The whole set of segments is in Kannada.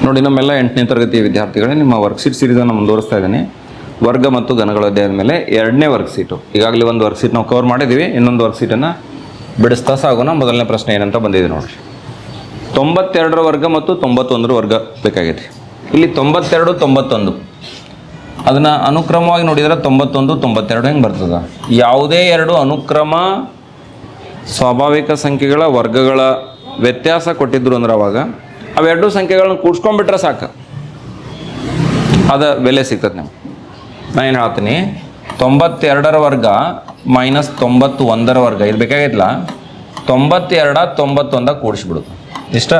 ನೋಡಿ, ನಮ್ಮೆಲ್ಲ 8ನೇ ತರಗತಿಯ ವಿದ್ಯಾರ್ಥಿಗಳೇ, ನಿಮ್ಮ ವರ್ಕ್ಶೀಟ್ ಸೀರೀಸನ್ನು ಮುಂದುವರಿಸ್ತಾ ಇದ್ದೀನಿ. ವರ್ಗ ಮತ್ತು ಘನಗಳ ಅಧ್ಯಾಯದ ಮೇಲೆ 2ನೇ ವರ್ಕ್ಶೀಟು. ಈಗಾಗಲೇ ಒಂದು ವರ್ಕ್ಶೀಟ್ ನಾವು ಕವರ್ ಮಾಡಿದ್ದೀವಿ. ಇನ್ನೊಂದು ವರ್ಕ್ಶೀಟನ್ನು ಬಿಡಿಸ್ತಾ ಸಾಗೋಣ. ಮೊದಲನೇ ಪ್ರಶ್ನೆ ಏನಂತ ಬಂದಿದೆ ನೋಡಿ. 92ರ ವರ್ಗ ಮತ್ತು 91ರ ವರ್ಗ ಬೇಕಾಗೈತಿ. ಇಲ್ಲಿ 92, 91 ಅದನ್ನು ಅನುಕ್ರಮವಾಗಿ ನೋಡಿದರೆ 91, 92 ಹೆಂಗೆ ಬರ್ತದೆ? ಯಾವುದೇ ಎರಡು ಅನುಕ್ರಮ ಸ್ವಾಭಾವಿಕ ಸಂಖ್ಯೆಗಳ ವರ್ಗಗಳ ವ್ಯತ್ಯಾಸ ಕೊಟ್ಟಿದ್ರು ಅಂದ್ರೆ ಅವಾಗ ಅವೆರಡು ಸಂಖ್ಯೆಗಳನ್ನ ಕೂಡ್ಸ್ಕೊಂಡ್ಬಿಟ್ರೆ ಸಾಕು, ಅದು ಬೆಲೆ ಸಿಗ್ತದೆ. ನಮ್ಗೆ ನಾನು ಏನು ಹೇಳ್ತೀನಿ, 92ರ ವರ್ಗ ಮೈನಸ್ 91ರ ವರ್ಗ ಇದು ಬೇಕಾಗಿತ್ತಲ್ಲ, 92, 91 ಕೂಡಿಸ್ಬಿಡುದು. ಇಷ್ಟ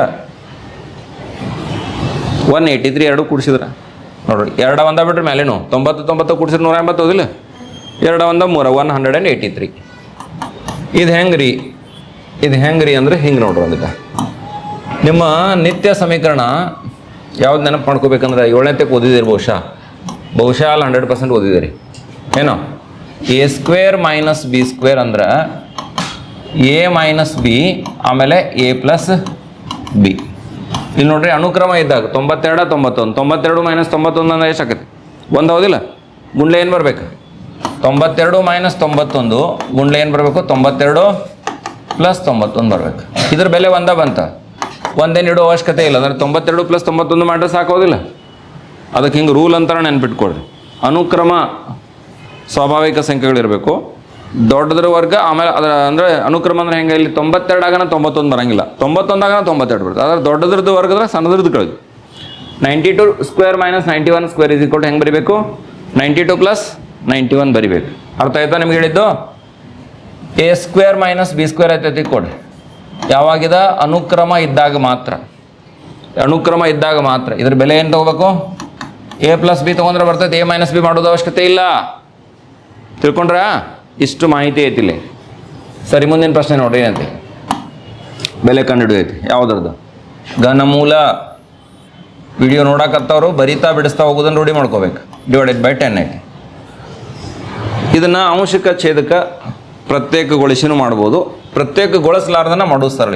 183 ಎರಡು ಕೂಡಿಸಿದ್ರೆ ನೋಡ್ರಿ, 2 1 ಬಿಟ್ರೆ ಮೇಲೇನು 90, 90 ಕೂಡಿಸಿದ್ರೆ 180 ಹೋದಿಲ್ಲ. 2 1 3 183. ಇದು ಹೆಂಗ್ರಿ ಅಂದ್ರೆ ಹಿಂಗೆ ನೋಡ್ರಿ. ಒಂದಿಟ ನಿಮ್ಮ ನಿತ್ಯ ಸಮೀಕರಣ ಯಾವ್ದು ನೆನಪು ಮಾಡ್ಕೋಬೇಕಂದ್ರೆ 7ನೇತಕ್ಕೆ ಓದಿದ್ದೀರಿ ಬಹುಶಃ ಅಲ್ಲಿ 100% ಓದಿದ್ದೀರಿ ಏನೋ. a² ಮೈನಸ್ b² ಅಂದ್ರೆ a ಮೈನಸ್ ಬಿ ಆಮೇಲೆ a ಪ್ಲಸ್ ಬಿ. ಇಲ್ಲಿ ನೋಡ್ರಿ, ಅನುಕ್ರಮ ಇದ್ದಾಗ 92, 91, 92 ಮೈನಸ್ 91 ಅಂದ್ರೆ ಎಷ್ಟಾಗತ್ತೆ? 1 ಹೌದಿಲ್ಲ. ಗುಂಡ್ಲೆ ಏನು ಬರಬೇಕು? 92 ಮೈನಸ್ 91 ಗುಂಡ್ಲೆ ಏನು ಬರಬೇಕು? 92 ಪ್ಲಸ್ 91 ಬರಬೇಕು. ಇದ್ರ ಬೆಲೆ 1 ಬಂತ, ಒಂದೇನು ಇಡೋ ಅವಶ್ಯಕತೆ ಇಲ್ಲ. ಅಂದರೆ 92 ಪ್ಲಸ್ 91 ಮಾಡಿದ್ರೆ ಸಾಕೋದಿಲ್ಲ. ಅದಕ್ಕೆ ಹಿಂಗೆ ರೂಲ್ ಅಂತಾರೆ, ನೆನ್ಪಿಟ್ಕೊಳ್ರಿ. ಅನುಕ್ರಮ ಸ್ವಾಭಾವಿಕ ಸಂಖ್ಯೆಗಳಿರಬೇಕು, ದೊಡ್ಡದ್ರ ವರ್ಗ ಆಮೇಲೆ ಅದರ ಅಂದರೆ ಅನುಕ್ರಮ ಅಂದ್ರೆ ಹೆಂಗೆ? ಇಲ್ಲಿ 92 ಆಗನ 91 ಬರೋಂಗಿಲ್ಲ, 91 ಆಗನ 92 ಬರುತ್ತೆ. ಅದ್ರ ದೊಡ್ಡದ್ರದ್ದು ವರ್ಗದ್ರೆ ಸಣ್ಣದ್ರದ್ದು ಕಳೆದು 92² ಮೈನಸ್ 91² ಇಸ್ ಈಕ್ವಲ್ ಟು ಹೆಂಗೆ ಬರೀಬೇಕು? 92 ಪ್ಲಸ್ 91 ಬರಿಬೇಕು. ಅರ್ಥ ಆಯ್ತಾ ನಿಮ್ಗೆ ಹೇಳಿದ್ದು? a² ಮೈನಸ್ b² ಆಯ್ತೈತಿ ಕೊಡ್ರಿ. ಯಾವಾಗಿದ? ಅನುಕ್ರಮ ಇದ್ದಾಗ ಮಾತ್ರ. ಇದ್ರ ಬೆಲೆ ಏನು ತಗೋಬೇಕು? a ಪ್ಲಸ್ ಬಿ ತೊಗೊಂಡ್ರೆ ಬರ್ತೈತೆ, a ಮೈನಸ್ ಬಿ ಮಾಡೋದು ಅವಶ್ಯಕತೆ ಇಲ್ಲ. ತಿಳ್ಕೊಂಡ್ರ? ಇಷ್ಟು ಮಾಹಿತಿ ಐತಿಲ್ಲ. ಸರಿ, ಮುಂದಿನ ಪ್ರಶ್ನೆ ನೋಡ್ರಿ. ಏನಂತೆ? ಬೆಲೆ ಕಂಡುಹಿಡಿಯೈತಿ. ಯಾವುದ್ರದ್ದು? ಘನಮೂಲ. ವಿಡಿಯೋ ನೋಡಕತ್ತವರು ಬರಿತಾ ಬಿಡಿಸ್ತಾ ಹೋಗೋದನ್ನು ರೂಢಿ ಮಾಡ್ಕೋಬೇಕು. /10 ಐತಿ. ಇದನ್ನು ಅಂಶಕ ಛೇದಕ ಪ್ರತ್ಯೇಕಗೊಳಿಸಿನೂ ಮಾಡ್ಬೋದು, ಪ್ರತ್ಯೇಕಗೊಳಿಸಲಾರ್ದನ್ನ ಮಾಡೋದು ಸರಳ.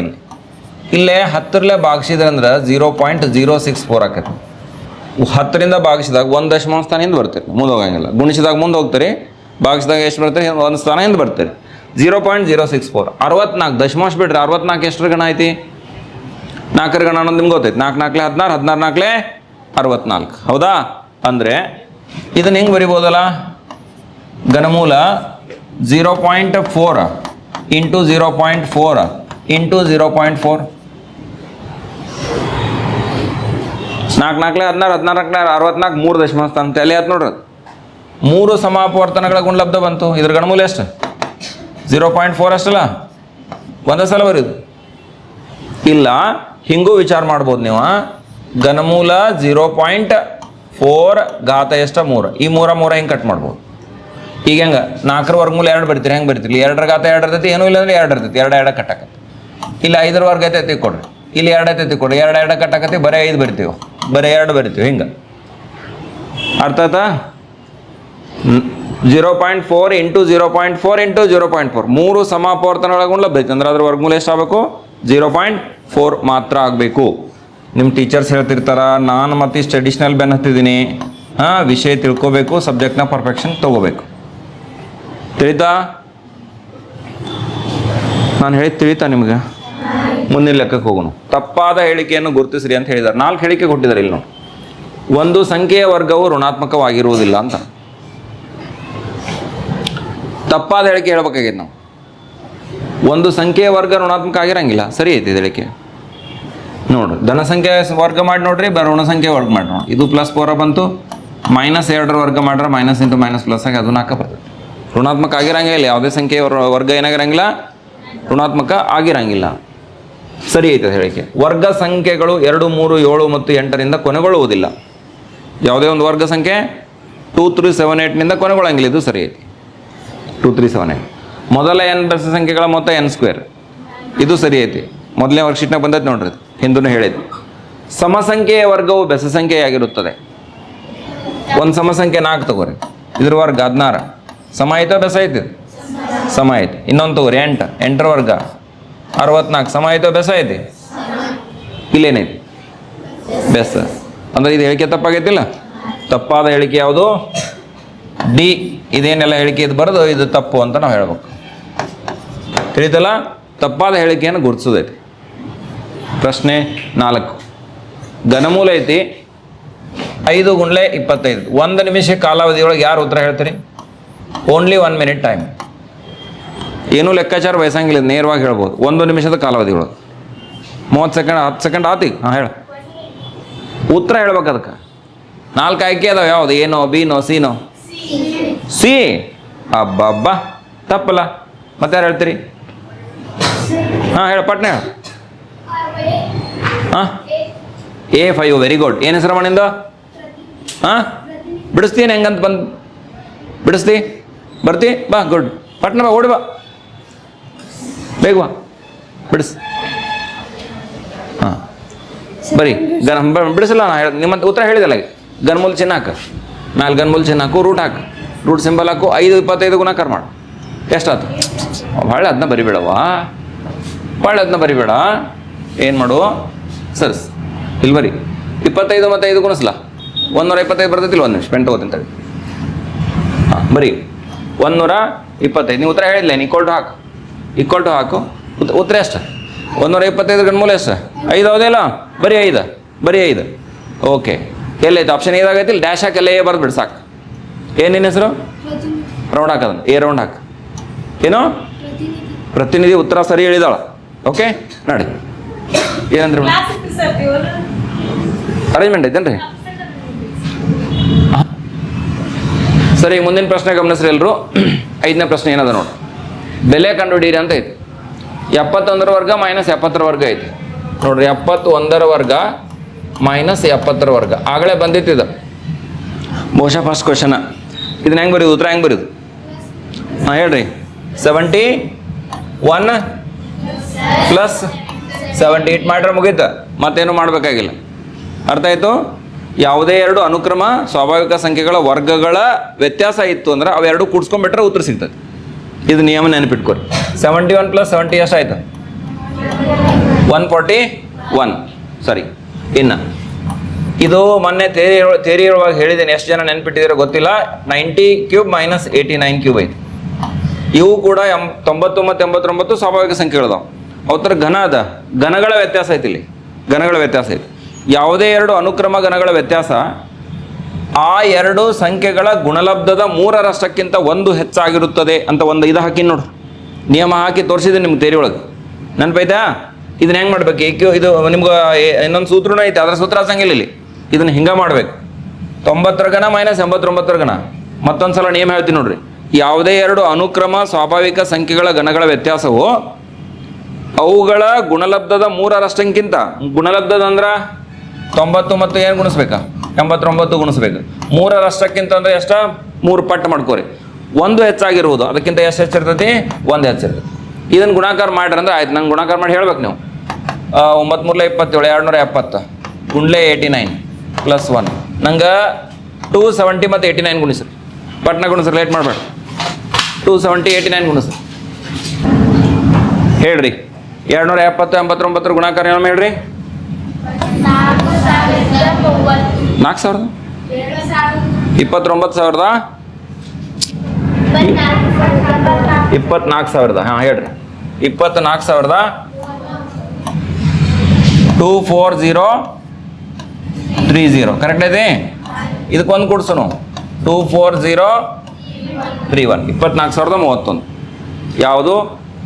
ಇಲ್ಲೇ 10ರಲ್ಲೇ ಭಾಗಿಸಿದ್ರೆ ಅಂದ್ರೆ 0.064 ಆಕೈತಿ. 10ರಿಂದ ಭಾಗಿಸಿದಾಗ 1 ದಶಮಾಂಶ ಸ್ಥಾನ ಹಿಂದೆ ಬರ್ತೀರಿ, ಮುಂದೆ ಹೋಗಂಗಿಲ್ಲ. ಗುಣಿಸಿದಾಗ ಮುಂದೆ ಹೋಗ್ತೀರಿ, ಭಾಗಿಸಿದಾಗ ಎಷ್ಟು ಬರ್ತೀರಿ? 1 ಸ್ಥಾನ ಹಿಂದೆ ಬರ್ತೀರಿ. 0.064. 64 ದಶಮಾಂಶ ಬಿಡ್ರಿ. 64 ಎಷ್ಟರ ಗಣ ಐತಿ? 4ರ ಗಣ ಅನ್ನೋದು ನಿಮ್ಗೆ ಗೊತ್ತೈತಿ. 4 4 16, 16 4 64. ಹೌದಾ? ಅಂದರೆ ಇದನ್ನು ಹೆಂಗೆ ಬರಿಬೋದಲ್ಲ? ಘನಮೂಲ 0.4 ಇಂಟು 0.4 ಇಂಟು 0.4. 4 4 16, 16 64, 3 ದಶಮಾಂಶ ಸ್ಥಾನ ತಲೆ ಆಯ್ತು ನೋಡ್ರಿ. 3 ಸಮಾಪವರ್ತನಗಳ ಗುಣಲಬ್ಧ ಬಂತು. ಇದ್ರ ಗಣಮೂಲ ಎಷ್ಟು? 0.4 ಅಷ್ಟಲ್ಲ, ಒಂದೇ ಸಲ ಬರೀದು ಇಲ್ಲ. ಹಿಂಗೂ ವಿಚಾರ ಮಾಡ್ಬೋದು ನೀವು. ಘನಮೂಲ 0.4 ಘಾತ ಎಷ್ಟು? 3. ಈ 3 ಹಿಂಗೆ ಕಟ್ ಮಾಡ್ಬೋದು. ಈಗ ಹೆಂಗೆ? 4ರ ವರ್ಗಮೂಲ 2 ಬರಿತೀರಿ. ಹೆಂಗೆ ಬರಿತೀರಿ? 2ರ ಘಾತ 2 ಇರ್ತೈತಿ, ಏನೂ ಇಲ್ಲ ಅಂದ್ರೆ 2 ಇರ್ತೈತಿ. 2 ಕಟ್ಟಾಕತ್ತೆ. ಇಲ್ಲಿ 5ರ ವರ್ಗ ಐತೆ ಕೊಡ್ರಿ, ಇಲ್ಲಿ 2 ಐತೆ ಕೊಡ್ರಿ. 2 ಕಟ್ಟಾಕತ್ತಿ, ಬರೀ 5 ಬರಿತೀವಿ, ಬರೀ 2 ಬರಿತೀವಿ. ಹಿಂಗೆ ಅರ್ಥ ಆಯ್ತಾ? 0.4 ಇಂಟು 0.4 ಇಂಟು 0.4 3 ಸಮಾಪವರ್ತನಗಳ ಬರೀತೀವಿ ಅಂದ್ರೆ ಅದ್ರ ವರ್ಗಮೂಲ ಎಷ್ಟಾಗಬೇಕು? 0.4 ಮಾತ್ರ ಆಗಬೇಕು. ನಿಮ್ಮ ಟೀಚರ್ಸ್ ಹೇಳ್ತಿರ್ತಾರ, ನಾನು ಮತ್ತೆ ಇಷ್ಟು ಅಡಿಷ್ನಲ್ ಬೆನ್ ಹತ್ತಿದ್ದೀನಿ. ವಿಷಯ ತಿಳ್ಕೋಬೇಕು, ಸಬ್ಜೆಕ್ಟ್ನ ಪರ್ಫೆಕ್ಷನ್ ತೊಗೋಬೇಕು. ತಿಳಿತಾ? ನಾನು ಹೇಳಿದ್ದು ತಿಳಿತಾ ನಿಮ್ಗೆ? ಮುಂದಿನ ಲೆಕ್ಕಕ್ಕೆ ಹೋಗೋಣ. ತಪ್ಪಾದ ಹೇಳಿಕೆಯನ್ನು ಗುರುತಿಸ್ರಿ ಅಂತ ಹೇಳಿದ್ದಾರೆ. 4 ಹೇಳಿಕೆ ಕೊಟ್ಟಿದ್ದಾರೆ ಇಲ್ಲಿ ನೋಡಿ. ಒಂದು ಸಂಖ್ಯೆಯ ವರ್ಗವು ಋಣಾತ್ಮಕವಾಗಿರುವುದಿಲ್ಲ ಅಂತ ತಪ್ಪಾದ ಹೇಳಿಕೆ ಹೇಳ್ಬೇಕಾಗೈತೆ ನಾವು. ಒಂದು ಸಂಖ್ಯೆಯ ವರ್ಗ ಋಣಾತ್ಮಕ ಆಗಿರಂಗಿಲ್ಲ. ಸರಿ ಐತಿ ಹೇಳಿಕೆ ನೋಡ್ರಿ. ಧನ ಸಂಖ್ಯೆ ವರ್ಗ ಮಾಡಿ ನೋಡ್ರಿ, ಋಣ ಸಂಖ್ಯೆ ವರ್ಗ ಮಾಡಿ ನೋಡ್ರಿ. ಇದು +4 ಬಂತು. -2ರ ವರ್ಗ ಮಾಡ್ರೆ ಮೈನಸ್ ಇಂಟು ಮೈನಸ್ ಪ್ಲಸ್ ಆಗಿ ಅದು 4 ಬರ್ತದೆ. ಋಣಾತ್ಮಕ ಆಗಿರಂಗಿಲ್ಲ. ಯಾವುದೇ ಸಂಖ್ಯೆಯ ವರ್ಗ ಏನಾಗಿರಂಗಿಲ್ಲ? ಋಣಾತ್ಮಕ ಆಗಿರಂಗಿಲ್ಲ. ಸರಿ ಐತೆ ಹೇಳಿಕೆ. ವರ್ಗ ಸಂಖ್ಯೆಗಳು 2, 3, 7 ಮತ್ತು 8ರಿಂದ ಕೊನೆಗೊಳ್ಳುವುದಿಲ್ಲ. ಯಾವುದೇ ಒಂದು ವರ್ಗ ಸಂಖ್ಯೆ 2, 3, 7, 8ನಿಂದ ಕೊನೆಗೊಳ್ಳಂಗಿಲ್ಲ. ಇದು ಸರಿ ಐತಿ. 2, 3, 7, 8 ಮೊದಲ n ಬೆಸ ಸಂಖ್ಯೆಗಳ ಮೊತ್ತ n². ಇದು ಸರಿ ಐತಿ. ಮೊದಲನೇ ವರ್ಕ್ಶೀಟ್ನಾಗ ಬಂದೈತೆ ನೋಡ್ರಿ, ಹಿಂದೂ ಹೇಳಿದ್ದು. ಸಮಸಂಖ್ಯೆಯ ವರ್ಗವು ಬೆಸ ಸಂಖ್ಯೆಯಾಗಿರುತ್ತದೆ. ಒಂದು ಸಮಸಂಖ್ಯೆ 4 ತಗೋರಿ, ಇದ್ರ ವರ್ಗ 16. ಸಮ ಐತೆ ಬೆಸ ಐತಿ? ಸಮ ಐತಿ. ಇನ್ನೊಂದು ತಗೋರಿ 8, 8ರ ವರ್ಗ 64. ಸಮ ಐತೆ ಬೆಸ ಐತಿ? ಇಲ್ಲೇನೈತಿ? ಬೆಸ್. ಅಂದ್ರೆ ಇದು ಹೇಳಿಕೆ ತಪ್ಪಾಗೈತಿಲ್ಲ. ತಪ್ಪಾದ ಹೇಳಿಕೆ ಯಾವುದು? ಡಿ. ಇದೇನೆಲ್ಲ ಹೇಳಿಕೆ ಇದು ಬರೋದು ಇದು ತಪ್ಪು ಅಂತ ನಾವು ಹೇಳ್ಬೇಕು. ತಿಳಿತಲ್ಲ? ತಪ್ಪಾದ ಹೇಳಿಕೆಯನ್ನು ಗುರುತಿಸೋದೈತಿ. ಪ್ರಶ್ನೆ 4. ಘನಮೂಲ ಐತಿ 5 × 25. 1 ನಿಮಿಷ ಕಾಲಾವಧಿಯೊಳಗೆ ಯಾರು ಉತ್ತರ ಹೇಳ್ತೀರಿ? Only 1 minute time. ಏನೂ ಲೆಕ್ಕಾಚಾರ ವಯಸ್ಸಂಗಿಲ್ಲ, ನೇರವಾಗಿ ಹೇಳ್ಬೋದು. 1 ನಿಮಿಷದ ಕಾಲಾವಧಿ ಒಳಗೆ 30 ಸೆಕೆಂಡ್ 10 ಸೆಕೆಂಡ್ ಆತಿ. ಹಾಂ ಹೇಳ, ಉತ್ತರ ಹೇಳ್ಬೇಕು. ಅದಕ್ಕೆ 4 ಆಯ್ಕೆ ಅದಾವ. ಯಾವುದು? ಏನೋ, ಬಿನೋ, ಸಿನೋ? ಸಿ. ಅಬ್ಬಬ್ಬ, ತಪ್ಪಲ್ಲ. ಮತ್ತೆ ಯಾರು ಹೇಳ್ತೀರಿ? ಹಾಂ ಹೇಳ, ಪಟ್ನೆ ಹೇಳ. ಹಾಂ A5. Very good. ಏನು ಹೆಸರು ಮಣಿಂದ? ಹಾಂ ಬಿಡಿಸ್ತೀನಿ ಹೆಂಗಂತ ಬಂದು ಬಿಡಿಸ್ತಿ ಬರ್ತಿ ಬಾ. ಗುಡ್. ಪಟ್ನ ಬಾ, ಓಡಿ ಬಾ, ಬೇಗ ಬಾ, ಬಿಡಿಸ್. ಹಾಂ ಬರೀ ಬಿಡಿಸಲ್ಲ. ನಾ ಹೇಳ ನಿಮ್ಮ ಉತ್ತರ ಹೇಳಿದಲ್ಲ. ಗನ್ಮೂಲ್ ಚಿನ್ನ ಹಾಕು, 4 ಗನ್ಮೂಲ್ ಚಿನ್ನ ಹಾಕು, ರೂಟ್ ಹಾಕು, ರೂಟ್ ಸಿಂಬಲ್ ಹಾಕು, 5 25 ಗುಣಾಕಾರ ಮಾಡು. ಎಷ್ಟಾಯ್ತು? ಭಾಳ ಅದನ್ನ ಬರಿಬೇಡವಾ, ಭಾಳ ಅದನ್ನ ಬರಿಬೇಡ. ಏನು ಮಾಡು ಸರ್? ಇಲ್ಲಿ ಬರಿ 25 ಮತ್ತು 5 ಗುಣಿಸ್ಲಾ 125 ಬರ್ತೈತಿಲ್ಲ. 1 ನಿಮಿಷ ಪೆನ್ ತಗೋತೀನಿ ತಡಿ. ಹಾಂ ಬರೀ 125. ನೀವು ಉತ್ತರ ಹೇಳಿಲ್ಲ. ಈಕ್ವಲ್ ಟು ಹಾಕು. ಉತ್ತರ ಎಷ್ಟು? 125 ಗನ್ಮೂಲ ಎಷ್ಟು? 5 ಹೌದಿಲ್ಲ? ಬರೀ 5. ಓಕೆ. ಎಲ್ಲೈತೆ? ಆಪ್ಷನ್ ಏದಾಗೈತಿ ಇಲ್ಲಿ. ಡ್ಯಾಶ್ ಹಾಕಲ್ಲ, ಎ ಬರ್ದು ಬಿಡು ಸಾಕು. ಏನು ನಿನ್ನ ಹೆಸರು? ರೌಂಡ್ ಹಾಕೋದನ್ನು ಎ ರೌಂಡ್ ಹಾಕು. ಏನು? ಪ್ರತಿನಿಧಿ. ಉತ್ತರ ಸರಿ ಹೇಳಿದಾಳ. ಓಕೆ ನೋಡಿ. ಏನಂದ್ರೆ ಅರೇಂಜ್ಮೆಂಟ್ ಐತೇನ್ರಿ? ಸರಿ, ಮುಂದಿನ ಪ್ರಶ್ನೆ ಗಮನಿಸ್ರಿ ಎಲ್ಲರೂ. 5ನೇ ಪ್ರಶ್ನೆ ಏನದ ನೋಡಿ. ಬೆಲೆ ಕಂಡುಹಿಡೀರಿ ಅಂತ ಐತಿ. 71ರ ವರ್ಗ ಮೈನಸ್ 70ರ ವರ್ಗ ಐತಿ ನೋಡ್ರಿ. 71ರ ವರ್ಗ ಮೈನಸ್ 70ರ ವರ್ಗ ಆಗಲೇ ಬಂದಿತ್ತಿದ. ಬಹುಶಃ ಫಸ್ಟ್ ಕ್ವಶನ್. ಇದನ್ನ ಹೆಂಗೆ ಬರೀದು? ಉತ್ತರ ಹೆಂಗೆ ಬರೀದು? ಹಾಂ ಹೇಳ್ರಿ. 71 ಪ್ಲಸ್ 78 ಮಾಡ್ರೆ ಮುಗೀತ. ಮತ್ತೇನು ಮಾಡಬೇಕಾಗಿಲ್ಲ. ಅರ್ಥ ಆಯಿತು? ಯಾವುದೇ 2 ಅನುಕ್ರಮ ಸ್ವಾಭಾವಿಕ ಸಂಖ್ಯೆಗಳ ವರ್ಗಗಳ ವ್ಯತ್ಯಾಸ ಇತ್ತು ಅಂದ್ರೆ ಅವೆರಡು ಕೂಡ್ಸ್ಕೊಂಡ್ಬಿಟ್ರೆ ಉತ್ತರ ಸಿಗ್ತದೆ. ಇದು ನಿಯಮ ನೆನಪಿಟ್ಕೊರಿ. 71 + 70 ಎಷ್ಟು ಆಯ್ತು? 141. ಸರಿ. ಇನ್ನು ಇದು ಮೊನ್ನೆ ಥಿಯರಿಯೊಳಗೆ ಹೇಳಿದ್ದೇನೆ. ಎಷ್ಟು ಜನ ನೆನಪಿಟ್ಟಿದ್ದೀರೋ ಗೊತ್ತಿಲ್ಲ. 90³ ಮೈನಸ್ 89³ ಐತಿ. ಇವು ಕೂಡ 90 ಮತ್ತು 89 ಸ್ವಾಭಾವಿಕ ಸಂಖ್ಯೆಗಳದಾವೆ. ಅವತ್ತರ ಘನ ಅದ. ಘನಗಳ ವ್ಯತ್ಯಾಸ ಐತಿ ಇಲ್ಲಿ. ಘನಗಳ ವ್ಯತ್ಯಾಸ ಐತಿ. ಯಾವುದೇ 2 ಅನುಕ್ರಮ ಘನಗಳ ವ್ಯತ್ಯಾಸ ಆ 2 ಸಂಖ್ಯೆಗಳ ಗುಣಲಬ್ಧದ 3ರಷ್ಟಕ್ಕಿಂತ 1 ಹೆಚ್ಚಾಗಿರುತ್ತದೆ ಅಂತ ಒಂದು ಇದು ಹಾಕಿ ನೋಡ್ರಿ. ನಿಯಮ ಹಾಕಿ ತೋರಿಸಿದೆ ನಿಮ್ಗೆ ಥಿಯರಿ ಒಳಗೆ. ನೆನಪೈತಾ? ಇದನ್ನ ಹೆಂಗೆ ಮಾಡ್ಬೇಕು? ಇದು ನಿಮ್ಗೆ ಇನ್ನೊಂದು ಸೂತ್ರನೂ ಐತೆ. ಅದರ ಸೂತ್ರ ಸಂಗಿಲ್ಲ ಇಲ್ಲಿ. ಇದನ್ನ ಹಿಂಗೆ ಮಾಡ್ಬೇಕು. 90ರ ಘನ ಮೈನಸ್ 89ರ ಘನ. ಮತ್ತೊಂದು ಸಲ ನಿಯಮ ಹೇಳ್ತೀನಿ ನೋಡ್ರಿ. ಯಾವುದೇ 2 ಅನುಕ್ರಮ ಸ್ವಾಭಾವಿಕ ಸಂಖ್ಯೆಗಳ ಘನಗಳ ವ್ಯತ್ಯಾಸವು ಅವುಗಳ ಗುಣಲಬ್ಧದ 3ರಷ್ಟಕ್ಕಿಂತ, ಗುಣಲಬ್ಧದ ಅಂದ್ರೆ 90 ಮತ್ತು ಏನು ಗುಣಿಸ್ಬೇಕಾ? 89 ಗುಣಿಸ್ಬೇಕು. 3ರಷ್ಟಕ್ಕಿಂತ ಅಂದ್ರೆ ಎಷ್ಟು? 3 ಪಟ್ಟು ಮಾಡ್ಕೋರಿ. 1 ಹೆಚ್ಚಾಗಿರುವುದು. ಅದಕ್ಕಿಂತ ಎಷ್ಟು ಹೆಚ್ಚಿರ್ತೈತಿ? 1 ಹೆಚ್ಚಿರ್ತೈತಿ. ಇದನ್ನು ಗುಣಾಕಾರ ಮಾಡ್ರಿ ಅಂದ್ರೆ ಆಯ್ತು. ನಂಗೆ ಗುಣಾಕಾರ ಮಾಡಿ ಹೇಳ್ಬೇಕು ನೀವು. 9 3 27 270 ಗುಂಡ್ಲೆ 89 ಪ್ಲಸ್ 1. ನಂಗೆ 270 ಮತ್ತು 89 ಗುಣಿಸ್ರಿ. ಪಟ್ನ ಗುಣಿಸ್ರಿ, ಲೇಟ್ ಮಾಡಬೇಡ. 270 89 ಗುಣಿಸ್ರಿ. ಹೇಳ್ರಿ. 270 89 ಗುಣಾಕಾರ ಏನು ಹೇಳ್ರಿ? 4,000 29,000 24,000. ಹಾಂ ಹೇಳ್ರಿ. 24,000 24030 ಕರೆಕ್ಟ್ ಐತಿ. ಇದಕ್ಕೊಂದು ಕೊಡ್ಸೋನು 24031. 24,031. ಯಾವುದು?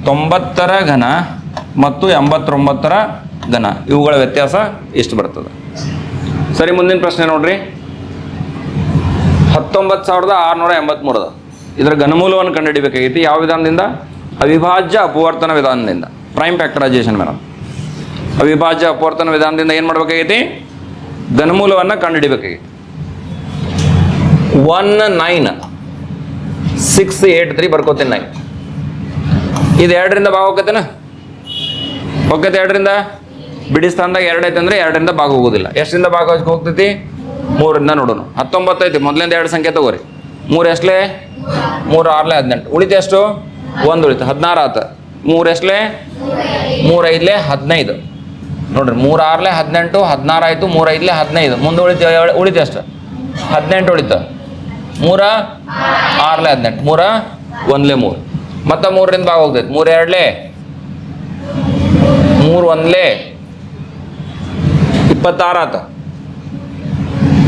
90ರ ಘನ ಮತ್ತು 89ರ ಘನ. ಇವುಗಳ ವ್ಯತ್ಯಾಸ ಎಷ್ಟು ಬರ್ತದೆ? ಸರಿ, ಮುಂದಿನ ಪ್ರಶ್ನೆ ನೋಡ್ರಿ. 19,683 ಅದ. ಇದರ ಘನಮೂಲವನ್ನು ಕಂಡುಹಿಡಿಬೇಕಾಗೈತಿ. ಯಾವ ವಿಧಾನದಿಂದ? ಅವಿಭಾಜ್ಯ ಅಪವರ್ತನ ವಿಧಾನದಿಂದ. Prime factorisation madam. ಅವಿಭಾಜ್ಯ ಅಪವರ್ತನ ವಿಧಾನದಿಂದ ಏನು ಮಾಡಬೇಕಾಗೈತಿ? ಘನಮೂಲವನ್ನು ಕಂಡುಹಿಡಿಬೇಕಾಗೈತಿ. 19683 ಬರ್ಕೋತೀನಿ. 9 ಇದು 2ರಿಂದ ಭಾಗ ಹೋಗತ್ತೇನ? ಹೋಗತ್ತೆ 2ರಿಂದ. ಬಿಡಿ ಸ್ಥಾನದಾಗ 2 ಐತೆ ಅಂದರೆ 2ರಿಂದ ಭಾಗ ಹೋಗೋದಿಲ್ಲ. ಎಷ್ಟರಿಂದ ಭಾಗ ಹೋಗ್ತೈತಿ? 3ರಿಂದ ನೋಡೋಣ. 19 ಐತಿ. ಮೊದಲಿಂದ 2 ಸಂಖ್ಯೆ ತಗೋರಿ. 3 ಎಷ್ಟಲೇ? 3 6 18. ಉಳಿತು ಎಷ್ಟು? 1 ಉಳಿತು. 16 ಆತ. 3 ಎಷ್ಟಲೇ? 3 5 15. ನೋಡ್ರಿ 3 6 18 16 ಆಯಿತು, 3 5 15, ಮುಂದೆ ಉಳಿತು ಎಷ್ಟು? 18 ಉಳಿತು. 3 6 18, 3 1 3, ಮತ್ತು 3ರಿಂದ ಭಾಗ ಹೋಗ್ತೈತೆ. 3 2 3 1 26 ಆತ.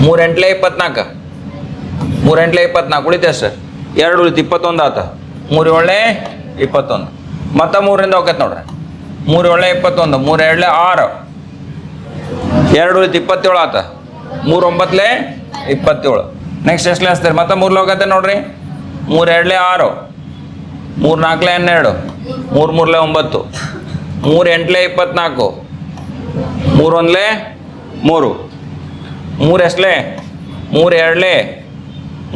3 8 24, 3 8 24 ಉಳಿತು ಎಷ್ಟು? 2 ಉಳಿತು, 21 ಆತ. 3 7 21, ಮತ್ತು 3ರಿಂದ ಹೋಗ್ತೈತೆ ನೋಡ್ರಿ. 3 7 21, 3 2 6, 2 ಉಳಿತು 27 ಆತ. 3 9 27. ನೆಕ್ಸ್ಟ್ ಎಷ್ಟು ಹಚ್ತೀರಿ? ಮತ್ತೆ 3 ಹೋಗತ್ತೆ ನೋಡ್ರಿ. 3 2 6, 3 4 12, 3 3 9, 3 8 24, 3 1 3, 3 ಎಷ್ಟಲೇ? 3 2 3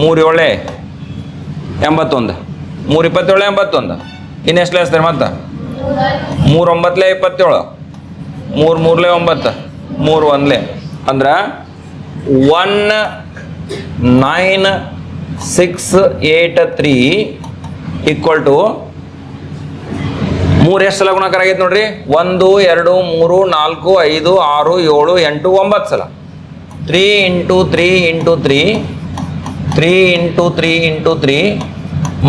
7 81, 3 27 81. ಇನ್ನೆಷ್ಟು ಹಚ್ತೀರಿ ಮತ್ತೆ? 3 9 27, 3 3 9, 3 1 ಅಂದ್ರೆ 1963 ಈಕ್ವಲ್ ಟು 3 ಎಷ್ಟು ಸಲ ಗುಣಾಕಾರ ಆಗೈತೆ ನೋಡ್ರಿ? 1 2 3 4 5 6 7 8 9 ಸಲ. 3 × 3 × 3, 3 × 3 × 3,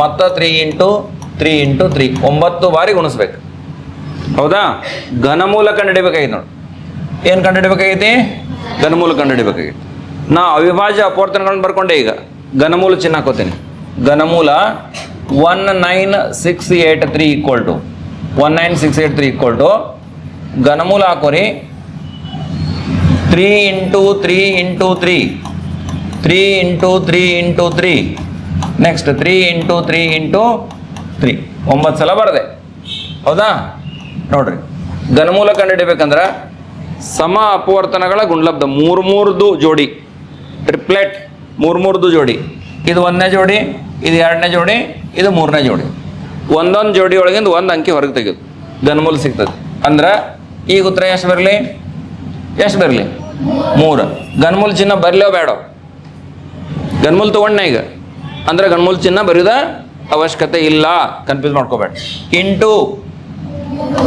ಮತ್ತು 3 × 3 × 3, 9 ಬಾರಿ ಗುಣಿಸ್ಬೇಕು. ಹೌದಾ? ಘನಮೂಲ ಕಂಡುಹಿಡಿಬೇಕಾಗಿತ್ತು ನೋಡಿ. ಏನು ಕಂಡುಹಿಡಿಬೇಕಾಗೈತಿ? ಘನಮೂಲ ಕಂಡುಹಿಡಿಬೇಕಾಗಿತ್ತು. ನಾ ಅವಿಭಾಜ್ಯ ಅಪವರ್ತನಗಳನ್ನು ಬರ್ಕೊಂಡೆ. ಈಗ ಘನಮೂಲ ಚಿನ್ನ ಹಾಕೋತೀನಿ. ಘನಮೂಲ 19683 equal to 19683 equal to ಘನಮೂಲ ಹಾಕೋರಿ 3 × 3 × 3, 3 × 3 × 3, next 3 × 3 × 3, 9 ಸಲ ಬರದೆ. ಹೌದಾ? ನೋಡ್ರಿ, ಘನಮೂಲ ಕಂಡುಹಿಡಿಬೇಕಂದ್ರೆ ಸಮ ಅಪವರ್ತನಗಳ ಗುಣಲಬ್ಧ 3 ಜೋಡಿ, ಟ್ರಿಪ್ಲೆಟ್ 3 ಜೋಡಿ. ಇದು 1ನೇ ಜೋಡಿ, ಇದು 2ನೇ ಜೋಡಿ, ಇದು 3ನೇ ಜೋಡಿ. ಒಂದೊಂದು ಜೋಡಿ ಒಳಗಿಂದ ಒಂದು ಅಂಕಿ ಹೊರಗೆ ತೆಗೆದು ಘನಮೂಲ ಸಿಗ್ತದೆ. ಅಂದ್ರೆ ಈಗ ಉತ್ತರ ಎಷ್ಟು ಬರಲಿ? 3. ಘನಮೂಲ ಚಿಹ್ನ ಬರಲೋ ಬೇಡ? ಘನಮೂಲ ತೊಗೊಂಡೆ ಈಗ, ಅಂದ್ರೆ ಘನಮೂಲ ಚಿಹ್ನ ಬರೆಯೋದ ಅವಶ್ಯಕತೆ ಇಲ್ಲ. ಕನ್ಫ್ಯೂಸ್ ಮಾಡ್ಕೋಬೇಡ. ಇಂಟು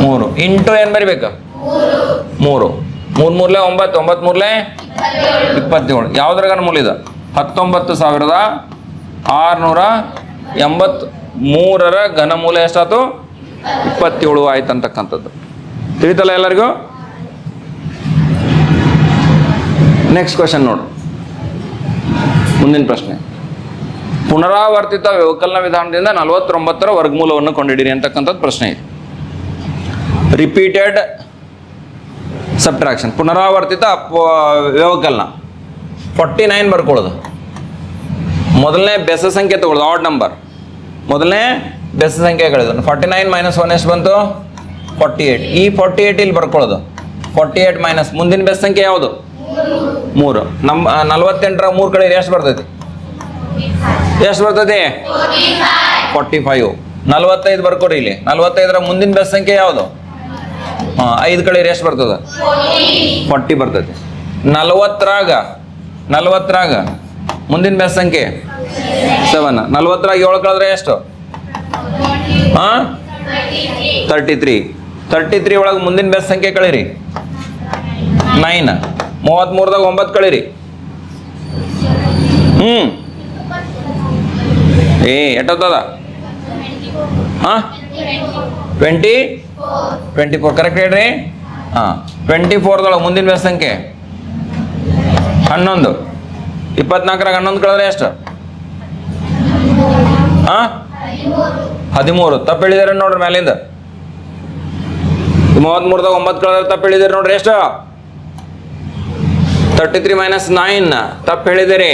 3 ಇಂಟು ಏನು ಬರಿಬೇಕು? 3 3 3 9, 9 3 27. ಯಾವುದ್ರ ಘನಮೂಲ ಇದು? 19,683ರ ಘನಮೂಲ ಎಷ್ಟಾಯ್ತು? 27 ಆಯ್ತು ಅಂತಕ್ಕಂಥದ್ದು. ತಿಳಿತಲ್ಲ ಎಲ್ಲರಿಗೂ? ನೆಕ್ಸ್ಟ್ ಕ್ವಶನ್ ನೋಡು. ಮುಂದಿನ ಪ್ರಶ್ನೆ, ಪುನರಾವರ್ತಿತ ವ್ಯವಕಲನ ವಿಧಾನದಿಂದ 49ರ ವರ್ಗಮೂಲವನ್ನು ಕಂಡುಹಿಡಿಯಿರಿ ಅಂತಕ್ಕಂಥದ್ದು ಪ್ರಶ್ನೆ ಇದೆ. ರಿಪೀಟೆಡ್ ಸಬ್ಟ್ರಾಕ್ಷನ್, ಪುನರಾವರ್ತಿತ ವ್ಯವಕಲನ. 49 ಬರ್ಕೊಳ್ಳೋದು. ಮೊದಲನೇ ಬೆಸ ಸಂಖ್ಯೆ ತಗೊಳ್ಳೋದು, ಆಡ್ ನಂಬರ್. ಮೊದಲನೇ ಬೆಸ ಸಂಖ್ಯೆ ಕಳೆದು 49 - 1 ಎಷ್ಟು ಬಂತು? 48. ಈ 48 ಇಲ್ಲಿ ಬರ್ಕೊಳ್ಳೋದು. 48 ಮೈನಸ್ ಮುಂದಿನ ಬೆಸ ಸಂಖ್ಯೆ ಯಾವುದು? 3. ನಮ್ಮ 48ರ 3 ಕಡೆ ಎಷ್ಟು ಬರ್ತೈತಿ? ಎಷ್ಟು ಬರ್ತೈತಿ? 45. 45 ಬರ್ಕೋರಿ ಇಲ್ಲಿ. 45ರ ಮುಂದಿನ ಬೆಸ ಸಂಖ್ಯೆ ಯಾವುದು? 5 ಕಡೆ ಎಷ್ಟು ಬರ್ತದೆ? 40 ಬರ್ತೈತಿ. 40ರಾಗ ಮುಂದಿನ ಬೆಸ ಸಂಖ್ಯೆ 7. 40ರಾಗ 7 ಕಳೆದ್ರೆ ಎಷ್ಟು? 33. 33 ಒಳಗೆ ಮುಂದಿನ ಬೆಸ ಸಂಖ್ಯೆ ಕಳೀರಿ 9. 33ದಾಗ 9 ಕಳೀರಿ. ಎಷ್ಟದ? 24. ಕರೆಕ್ಟ್ ಹೇಳ್ರಿ. 24ದೊಳಗೆ ಮುಂದಿನ ಬೆಸ ಸಂಖ್ಯೆ 11. 24ರಾಗ 11 ಕಳೆದ್ರೆ ಎಷ್ಟು? 13. ತಪ್ಪು ಹೇಳಿದಾರೆ ನೋಡ್ರಿ ಮ್ಯಾಲಿಂದ. 33ದಾಗ 9 ಕಳೆದ್ರೆ ತಪ್ಪು ಹೇಳಿದಾರೆ ನೋಡ್ರಿ. ಎಷ್ಟು? 33 - 9 ತಪ್ಪು ಹೇಳಿದಿರಿ.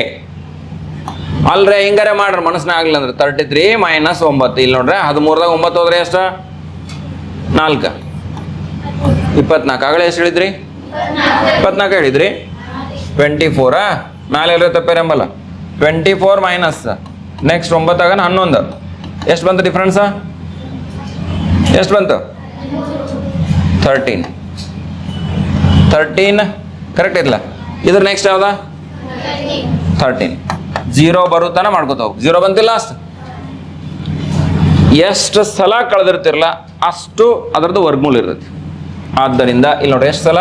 ಅಲ್ರಿ ಹಿಂಗಾರೆ ಮಾಡ್ರಿ, ಮನಸ್ಸಿನ ಆಗ್ಲಿಲ್ಲ ಅಂದ್ರೆ 33 - 9 ಇಲ್ಲಿ ನೋಡ್ರಿ. 13ದಾಗ 9 ಹೋದ್ರೆ ಎಷ್ಟು? 4. 24. ಆಗಲೇ ಎಷ್ಟು ಹೇಳಿದ್ರಿ? 24 ಹೇಳಿದ್ರಿ. 24 ಮ್ಯಾಲೆ ಎಲ್ಲರೂ ತಪ್ಪೇರಂಬಲ್ಲ. 24 ಮೈನಸ್ ನೆಕ್ಸ್ಟ್ 9 ಆಗ 11. ಎಷ್ಟು ಬಂತು ಡಿಫ್ರೆನ್ಸ್? ಎಷ್ಟು ಬಂತು? 13. 13 ಕರೆಕ್ಟ್ ಐತಲ್ಲ. ಇದ್ರ ನೆಕ್ಸ್ಟ್ ಯಾವ್ದ? 13. 0 ಬರುತ್ತಾನ ಮಾಡ್ಕೋತ ಹೋಗಿ. 0 ಬಂತಿಲ್ಲ ಅಷ್ಟು. ಎಷ್ಟು ಸಲ ಕಳೆದಿರ್ತಿರಲ್ಲ ಅಷ್ಟು ಅದರದ್ದು ವರ್ಗಮೂಲ ಇರ್ತೈತಿ. ಆದ್ದರಿಂದ ಇಲ್ಲಿ ನೋಡಿ ಎಷ್ಟು ಸಲ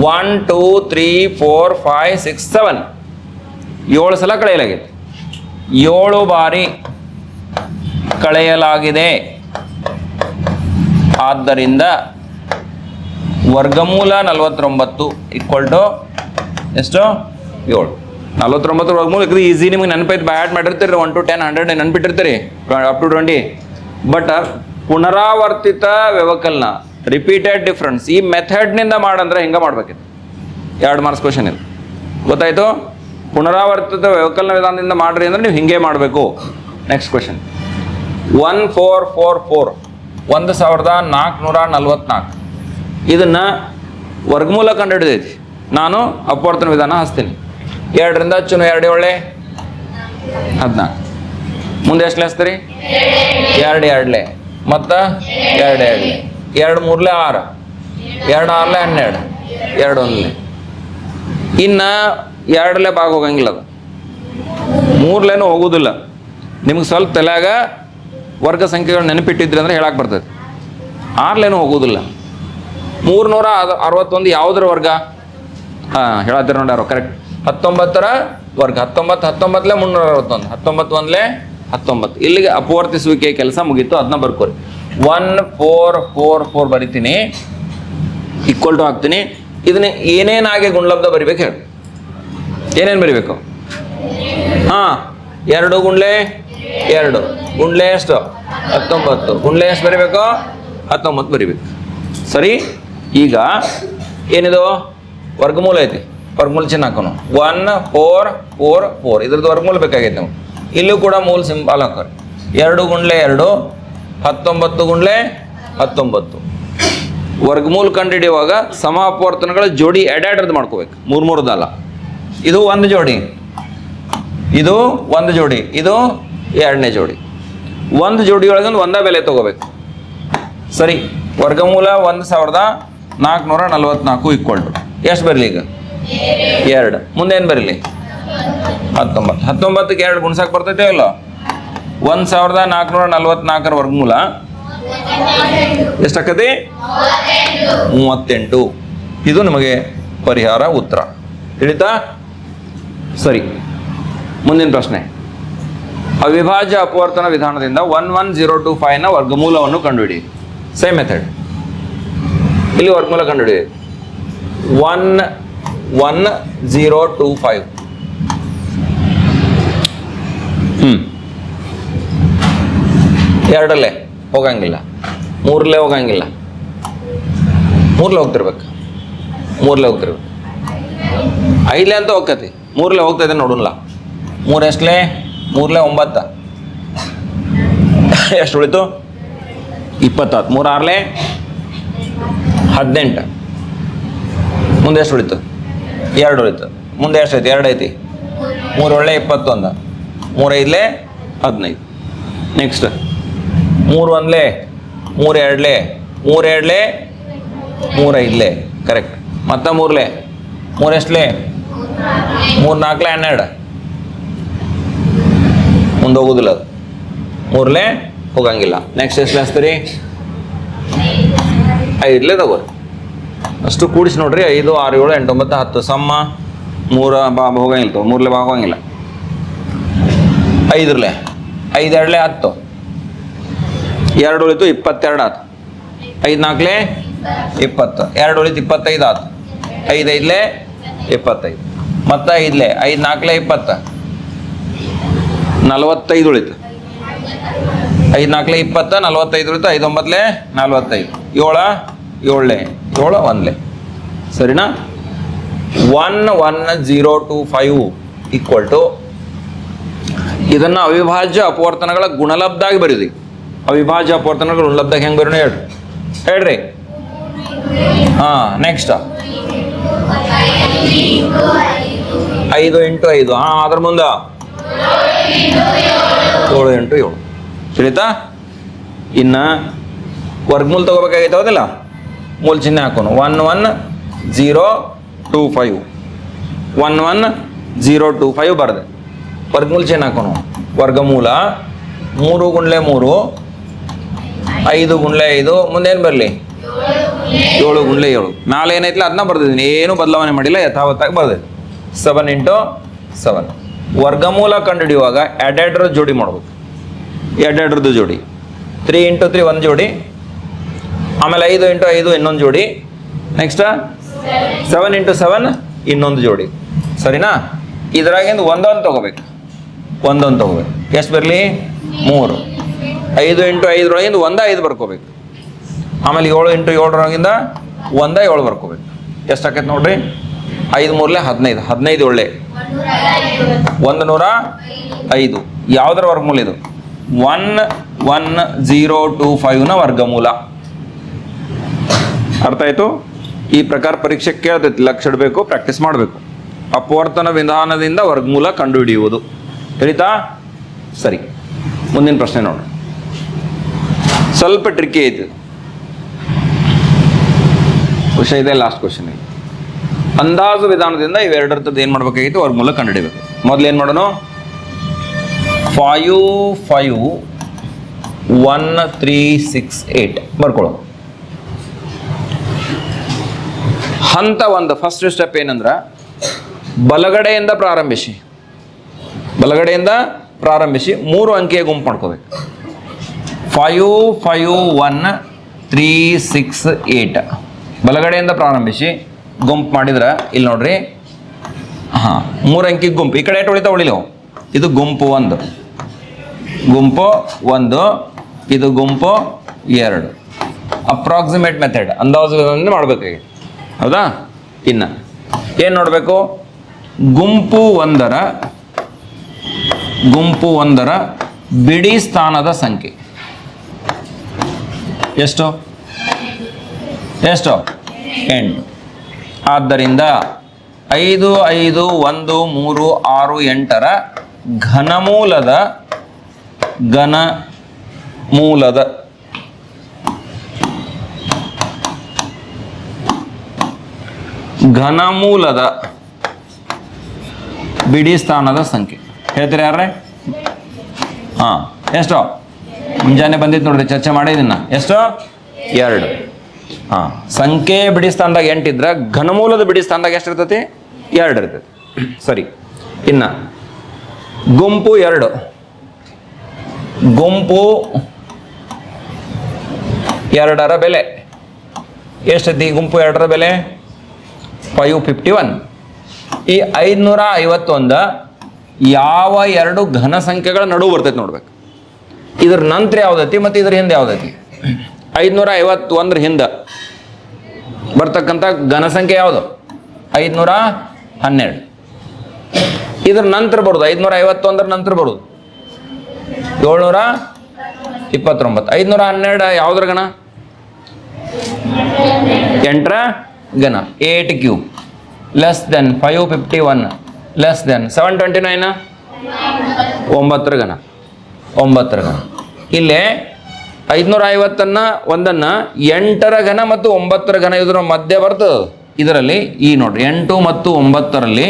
1 2 3 4 5 6 7 7 ಸಲ ಕಳೆಯಲಾಗಿದೆ. 7 ಬಾರಿ ಕಳೆಯಲಾಗಿದೆ. ಆದ್ದರಿಂದ ವರ್ಗಮೂಲ 49 ಈಕ್ವಲ್ ಟು ಎಷ್ಟು 7. 49 ವರ್ಗಮೂಲ ಈಸಿ ನಿಮಗೆ ನೆನಪೈತೆ ಬ್ಯಾಟ್ ಮಾಡಿರ್ತೀರಿ 1 to 10 100 ನೆನಪಿಟ್ಟಿರ್ತೀರಿ ಅಪ್ ಟು 20. ಬಟ್ ಪುನರಾವರ್ತಿತ ವ್ಯವಕಲನ ರಿಪೀಟೆಡ್ ಡಿಫ್ರೆನ್ಸ್ ಈ ಮೆಥಡ್ನಿಂದ ಮಾಡಂದ್ರೆ ಹಿಂಗೆ ಮಾಡ್ಬೇಕಿತ್ತು. 2 ಮಾರ್ಕ್ಸ್ ಕ್ವಶನ್ ಇದು ಗೊತ್ತಾಯ್ತು. ಪುನರಾವರ್ತಿತ ವ್ಯವಕಲನ ವಿಧಾನದಿಂದ ಮಾಡ್ರಿ ಅಂದ್ರೆ ನೀವು ಹಿಂಗೆ ಮಾಡಬೇಕು. ನೆಕ್ಸ್ಟ್ ಕ್ವಶನ್ 1444 1444 ಇದನ್ನು ವರ್ಗಮೂಲ ಕಂಡುಹಿಡಿದೈತಿ. ನಾನು ಅಪವರ್ತನ ವಿಧಾನ ಹಚ್ತೀನಿ. 2ರಿಂದ ಹಚ್ಚುನು 2 7 14 ಮುಂದೆ ಎಷ್ಟು ಹಚ್ತೀರಿ 2 2 ಮತ್ತು 2 2 2 3 6 2 6 12 2 1 ಇನ್ನು 2 ಭಾಗ ಹೋಗಂಗಿಲ್ಲ, ಅದು 3 ಹೋಗೋದಿಲ್ಲ. ನಿಮ್ಗೆ ಸ್ವಲ್ಪ ತಲೆಯಾಗ ವರ್ಗ ಸಂಖ್ಯೆಗಳು ನೆನಪಿಟ್ಟಿದ್ರಿ ಅಂದ್ರೆ ಹೇಳಕ್ಕೆ ಬರ್ತದೆ. 6 ಹೋಗೋದಿಲ್ಲ. 361 ಯಾವುದರ ವರ್ಗ? ಹೇಳತ್ತೀರ ನೋಡ್ಯಾರ ಕರೆಕ್ಟ್. 19ರ ವರ್ಗ 19 19 361 19 1 19. ಇಲ್ಲಿಗೆ ಅಪವರ್ತಿಸುವಿಕೆ ಕೆಲಸ ಮುಗೀತು. ಅದನ್ನ ಬರ್ಕೋರಿ. 1444 ಬರಿತೀನಿ, ಈಕ್ವಲ್ ಟು ಹಾಕ್ತೀನಿ. ಇದನ್ನ ಏನೇನಾಗಿ ಗುಣಲಬ್ಧ ಬರಿಬೇಕು ಹೇಳಿ. ಏನೇನು ಬರಿಬೇಕು? 2 ಗುಂಡ್ಲೆ 2 ಗುಂಡ್ಲೆ ಎಷ್ಟು 19 ಗುಂಡ್ಲೆ ಎಷ್ಟು ಬರಿಬೇಕು 19 ಬರಿಬೇಕು. ಸರಿ, ಈಗ ಏನಿದು ವರ್ಗಮೂಲ ಐತಿ, ವರ್ಗಮೂಲ ಚಿಹ್ನೆ ಹಾಕೋಣ. 1444 ಇದ್ರದ್ದು ವರ್ಗಮೂಲ ಬೇಕಾಗೈತೆ ನಾವು. ಇಲ್ಲೂ ಕೂಡ ಮೂಲ ಸಿಂಬಲ್ ಹಾಕೋರಿ. 2 ಗುಂಡ್ಲೆ 2 19 ಗುಂಡ್ಲೆ 19 ವರ್ಗಮೂಲ ಕಂಡುಹಿಡಿಯುವಾಗ ಸಮ ಅಪವರ್ತನಗಳ ಜೋಡಿ ಎಡೆರದ್ದು ಮಾಡ್ಕೋಬೇಕು. 3 ಅಲ್ಲ. ಇದು 1 ಜೋಡಿ, ಇದು 1 ಜೋಡಿ, ಇದು 2ನೇ ಜೋಡಿ. 1 ಜೋಡಿ ಒಳಗೆ ಒಂದೇ ಬೆಲೆ ತಗೋಬೇಕು. ಸರಿ, ವರ್ಗಮೂಲ 1444 ಈಕ್ವಲ್ ಟು ಎಷ್ಟು ಬರಲಿ ಈಗ 2. ಮುಂದೇನು ಬರಲಿ 19. 19ಕ್ಕೆ 2 ಗುಣಿಸಕ್ಕೆ ಬರ್ತೈತೆ ಇಲ್ಲ? 1444 ವರ್ಗಮೂಲ ಎಷ್ಟಾಕತಿ 38. ಇದು ನಿಮಗೆ ಪರಿಹಾರ ಉತ್ತರ ತಿಳಿತಾ? ಸರಿ, ಮುಂದಿನ ಪ್ರಶ್ನೆ. ಅವಿಭಾಜ್ಯ ಅಪವರ್ತನ ವಿಧಾನದಿಂದ 11025ನ ವರ್ಗಮೂಲವನ್ನು ಕಂಡುಹಿಡಿ. Same method. ಇಲ್ಲಿ ವರ್ಗಮೂಲ ಕಂಡುಹಿಡಿ 11025. 2 ಹೋಗಂಗಿಲ್ಲ, 3 ಹೋಗಂಗಿಲ್ಲ, 3 ಹೋಗ್ತಿರ್ಬೇಕು, 3 ಹೋಗ್ತಿರ್ಬೇಕು. 5 ಅಂತ ಹೋಗ್ತೈತಿ, 3 ಹೋಗ್ತೈತೆ ನೋಡೋಣ. 3 ಎಷ್ಟಲೇ 3 9 ಎಷ್ಟು ಉಳಿತು 20. 3 6 18. ಮುಂದೆ ಎಷ್ಟು ಉಳಿತು 2 ಉಳಿತು. ಮುಂದೆ ಎಷ್ಟು ಐತಿ 2 ಐತಿ. 3 ಒಳ್ಳೆ 21, 3 5 15. Next 3 1 3 2 3 2 3 5 correct. ಮತ್ತೆ 3 3 ಎಷ್ಟಲೇ 3 4 12. ಮುಂದೆ ಹೋಗೋದಿಲ್ಲ ಅದು, 3 ಹೋಗಂಗಿಲ್ಲ. ನೆಕ್ಸ್ಟ್ ಎಷ್ಟು ಹಚ್ತೀರಿ 5 ತಗೋರಿ. ಅಷ್ಟು ಕೂಡಿಸಿ ನೋಡ್ರಿ. 5 6 7 8 9 10 ಸಮ್ಮ 3 ಹೋಗಂಗಿಲ್ಲ, 3 ಭಾಗ ಹೋಗಂಗಿಲ್ಲ. 5 5 2 10, 2 ಉಳಿತು 22 ಆಯ್ತು. 5 4 20, 2 ಉಳಿತು 25 ಆಯ್ತು. 5 5 25 ಮತ್ತೆ 5 5 4 20, 45 ಉಳಿತು. 5 4 20 45 ಉಳಿತು. 5 9 45, 7 7 7 1. ಸರಿನಾ? 11025 ಈಕ್ವಲ್ ಟು ಇದನ್ನು ಅವಿಭಾಜ್ಯ ಅಪವರ್ತನಗಳ ಗುಣಲಬ್ಧಾಗಿ ಬರೀದಿ. ಅವಿಭಾಜ್ಯ ಅಪವರ್ತನಗಳ ಗುಣಲಬ್ಧಾಗಿ ಹೆಂಗೆ ಬರೋಣ ಹೇಳ್ರಿ. ನೆಕ್ಸ್ಟ್ 5 × 5 ಅದ್ರ ಮುಂದೆ 7 × 7 ತಿಳಿತಾ? ಇನ್ನು ವರ್ಗಮೂಲ ತಗೋಬೇಕಾಗೈತೆ ಹೌದಿಲ್ಲ? ಮೂಲ ಚಿಹ್ನೆ ಹಾಕೋಣ. 11025 11025 ಬರದೆ ವರ್ಗಮೂಲ ಚಿಹ್ನೆ ಹಾಕೋಣ. ವರ್ಗಮೂಲ 3 × 3 5 × 5 ಮುಂದೇನು ಬರಲಿ 7 ಗುಂಡ್ಲೆ 7 ಮ್ಯಾಲೆ ಏನೈತಿಲ್ಲ ಅದನ್ನ ಬರ್ದಿದ್ದೀನಿ, ಏನು ಬದಲಾವಣೆ ಮಾಡಿಲ್ಲ, ಯಥಾವತ್ತಾಗಿ ಬರ್ದಿದ್ದೀನಿ. 7 × 7. ವರ್ಗಮೂಲ ಕಂಡುಹಿಡಿಯುವಾಗ ಎರಡೆರಡರ ಜೋಡಿ ಮಾಡ್ಬೇಕು. ಎರಡೆರಡ್ರದ್ದು ಜೋಡಿ. 3 × 3 ಒಂದು ಜೋಡಿ, ಆಮೇಲೆ 5 × 5 ಇನ್ನೊಂದು ಜೋಡಿ, ನೆಕ್ಸ್ಟ್ 7 × 7 ಇನ್ನೊಂದು ಜೋಡಿ. ಸರಿನಾ? ಇದ್ರಾಗಿಂದ ಒಂದೊಂದು ತೊಗೋಬೇಕು. ಎಷ್ಟು ಬರಲಿ? 3. 5 × 5 ಒಂದ 5 ಬರ್ಕೋಬೇಕು. ಆಮೇಲೆ 7 × 7 ಒಂದ 7 ಬರ್ಕೋಬೇಕು. ಎಷ್ಟು ಆಕೈತೆ ನೋಡ್ರಿ? 5 × 3 15. 15 ಒಳ್ಳೆ 105. ಯಾವುದರ ವರ್ಗಮೂಲ ಇದು? 11025ನ ವರ್ಗಮೂಲ. ಅರ್ಥ ಆಯ್ತು? ಈ ಪ್ರಕಾರ ಪರೀಕ್ಷೆ ಕೇಳ್ತೈತಿ, ಲಕ್ಷ ಇಡಬೇಕು, ಪ್ರಾಕ್ಟೀಸ್ ಮಾಡಬೇಕು. ಅಪವರ್ತನ ವಿಧಾನದಿಂದ ವರ್ಗಮೂಲ ಕಂಡುಹಿಡಿಯುವುದು. ತಿಳಿತಾ? ಸರಿ, ಮುಂದಿನ ಪ್ರಶ್ನೆ ನೋಡಿ. ಸ್ವಲ್ಪ ಟ್ರಿಕ್ಕಿ ಐತಿ ವಿಷಯ ಇದೆ. Last question. ಅಂದಾಜು ವಿಧಾನದಿಂದ ಇವೆರಡರದ್ದು ಏನು ಮಾಡ್ಬೇಕಾಗಿತ್ತು? ವರ್ಗಮೂಲ ಕಂಡುಹಿಡಿಬೇಕು. ಮೊದಲು ಏನು ಮಾಡೋಣ? 5 5 1 3 6 8 ಬರ್ಕೊಳ್ಳೋ. ಹಂತ 1 ಫಸ್ಟ್ ಸ್ಟೆಪ್ ಏನಂದ್ರೆ ಬಲಗಡೆಯಿಂದ ಪ್ರಾರಂಭಿಸಿ 3 ಅಂಕೆಯ ಗುಂಪು ಮಾಡ್ಕೋಬೇಕು. 5 5 1 3 6 8 ಬಲಗಡೆಯಿಂದ ಪ್ರಾರಂಭಿಸಿ ಗುಂಪು ಮಾಡಿದ್ರೆ ಇಲ್ಲಿ ನೋಡ್ರಿ, 3 ಅಂಕಿ ಗುಂಪು. ಈ ಕಡೆ ಉಳಿತಾ ಉಳಿಲೋ, ಇದು ಗುಂಪು 1, ಇದು ಗುಂಪು 2. ಅಪ್ರಾಕ್ಸಿಮೇಟ್ ಮೆಥಡ್, ಅಂದಾಜು ಮಾಡ್ಬೇಕಾಗಿ. ಹೌದಾ? ಇನ್ನು ಏನು ನೋಡಬೇಕು? ಗುಂಪು ಒಂದರ ಬಿಡಿ ಸ್ಥಾನದ ಸಂಖ್ಯೆ ಎಷ್ಟು? 8. ಆದ್ದರಿಂದ 5 5 1 3 6 8ರ ಘನಮೂಲದ ಬಿಡಿ ಸ್ಥಾನದ ಸಂಖ್ಯೆ ಹೇಳ್ತೀರಿ ಯಾರೇ? ಎಷ್ಟು? ಮುಂಜಾನೆ ಬಂದಿತ್ತು ನೋಡ್ರಿ, ಚರ್ಚೆ ಮಾಡಿದಿನ್ನ. ಎಷ್ಟು? 2. ಸಂಖ್ಯೆ ಬಿಡಿ ಸ್ಥಾನದಾಗ 8 ಇದ್ರೆ ಘನಮೂಲದ ಬಿಡಿ ಸ್ಥಾನದಾಗ ಎಷ್ಟು ಇರ್ತೈತಿ? 2 ಇರ್ತೈತಿ. ಸರಿ, ಇನ್ನು ಗುಂಪು 2 2ರ ಬೆಲೆ ಎಷ್ಟೈತಿ? ಗುಂಪು 2ರ ಬೆಲೆ 551. ಈ 551 ಯಾವ 2 ಘನ ಸಂಖ್ಯೆಗಳ ನಡುವೆ ಬರ್ತೈತಿ ನೋಡ್ಬೇಕು. ಇದ್ರ ನಂತರ ಯಾವ್ದೈತಿ ಮತ್ತು ಇದ್ರ ಹಿಂದೆ ಯಾವ್ದೈತಿ? 551 ಹಿಂದೆ ಬರ್ತಕ್ಕಂಥ ಘನ ಸಂಖ್ಯೆ ಯಾವುದು? 512. ಇದ್ರ ನಂತರ ಬರೋದು 551 ನಂತರ ಬರೋದು 729. 512 ಯಾವುದ್ರ ಗಣ? 8ರ ಗಣ. 8³ ಲೆಸ್ ದೆನ್ 551 ಲೆಸ್ ದೆನ್ 729 9ರ ಗಣ. 9ರ ಗಣ. ಇಲ್ಲೇ 550 ಒಂದನ್ನು 8ರ ಘನ ಮತ್ತು 9ರ ಘನ ಇದ್ರ ಮಧ್ಯೆ ಬರ್ತದೆ. ಇದರಲ್ಲಿ ಈ ನೋಡ್ರಿ 8 ಮತ್ತು 9ರಲ್ಲಿ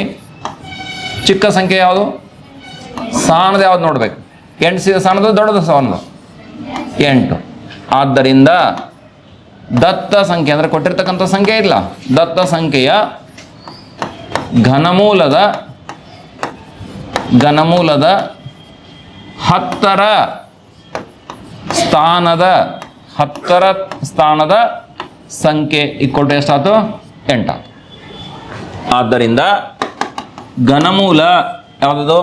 ಚಿಕ್ಕ ಸಂಖ್ಯೆ ಯಾವುದು? ಸ್ಥಾನದ ಯಾವ್ದು ನೋಡ್ಬೇಕು? 8 ಸ್ಥಾನದ ದೊಡ್ಡದು ಸ್ಥಾನದ 8. ಆದ್ದರಿಂದ ದತ್ತ ಸಂಖ್ಯೆ ಅಂದ್ರೆ ಕೊಟ್ಟಿರ್ತಕ್ಕಂಥ ಸಂಖ್ಯೆ ಇಲ್ಲ, ದತ್ತ ಸಂಖ್ಯೆಯ ಘನಮೂಲದ 10ರ ಸ್ಥಾನದ ಸಂಖ್ಯೆ ಇಕ್ಕೊಟ್ಟು ಎಷ್ಟಾಯ್ತು? 8 ಆಯ್ತು. ಆದ್ದರಿಂದ ಘನಮೂಲ ಯಾವುದದು?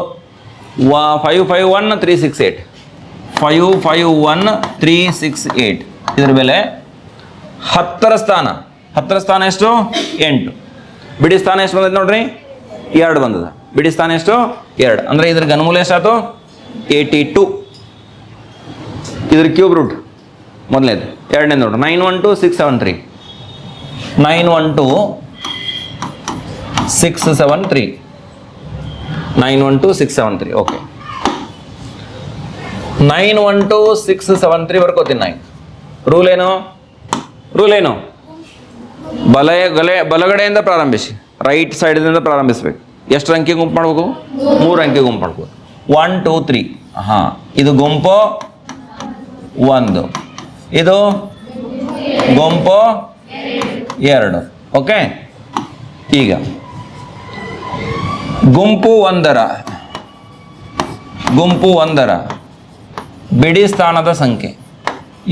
551 368 551 368. ಇದರ ಬೆಲೆ 10ರ ಸ್ಥಾನ. 10ರ ಸ್ಥಾನ ಎಷ್ಟು? 8. ಬಿಡಿ ಸ್ಥಾನ ಎಷ್ಟು ಬಂದೈತೆ ನೋಡ್ರಿ? 2 ಬಂದದ. ಬಿಡಿ ಸ್ಥಾನ ಎಷ್ಟು? 2. ಅಂದ್ರೆ ಇದ್ರ ಘನಮೂಲ ಎಷ್ಟಾಯ್ತು? 82. ಇದ್ರ ಕ್ಯೂಬ್ ರೂಟ್ ಮೊದಲನೇದು. ಎರಡನೇ ನೋಡ್ರಿ 912673 912673 912673. ಓಕೆ, 912673 ಬರ್ಕೋತೀನಿ. 9 ರೂಲ್ ಏನು? ಬಲಗಡೆಯಿಂದ ಪ್ರಾರಂಭಿಸಿ, ರೈಟ್ ಸೈಡ್ದಿಂದ ಪ್ರಾರಂಭಿಸ್ಬೇಕು. ಎಷ್ಟು ಅಂಕಿ ಗುಂಪು ಮಾಡ್ಬೇಕು? 3 ಅಂಕಿ ಗುಂಪು ಮಾಡ್ಬೇಕು. 1 2 3. ಇದು ಗುಂಪು 1, ಇದು ಗುಂಪು 2. ಓಕೆ, ಈಗ ಗುಂಪು 1ರ ಬಿಡಿ ಸ್ಥಾನದ ಸಂಖ್ಯೆ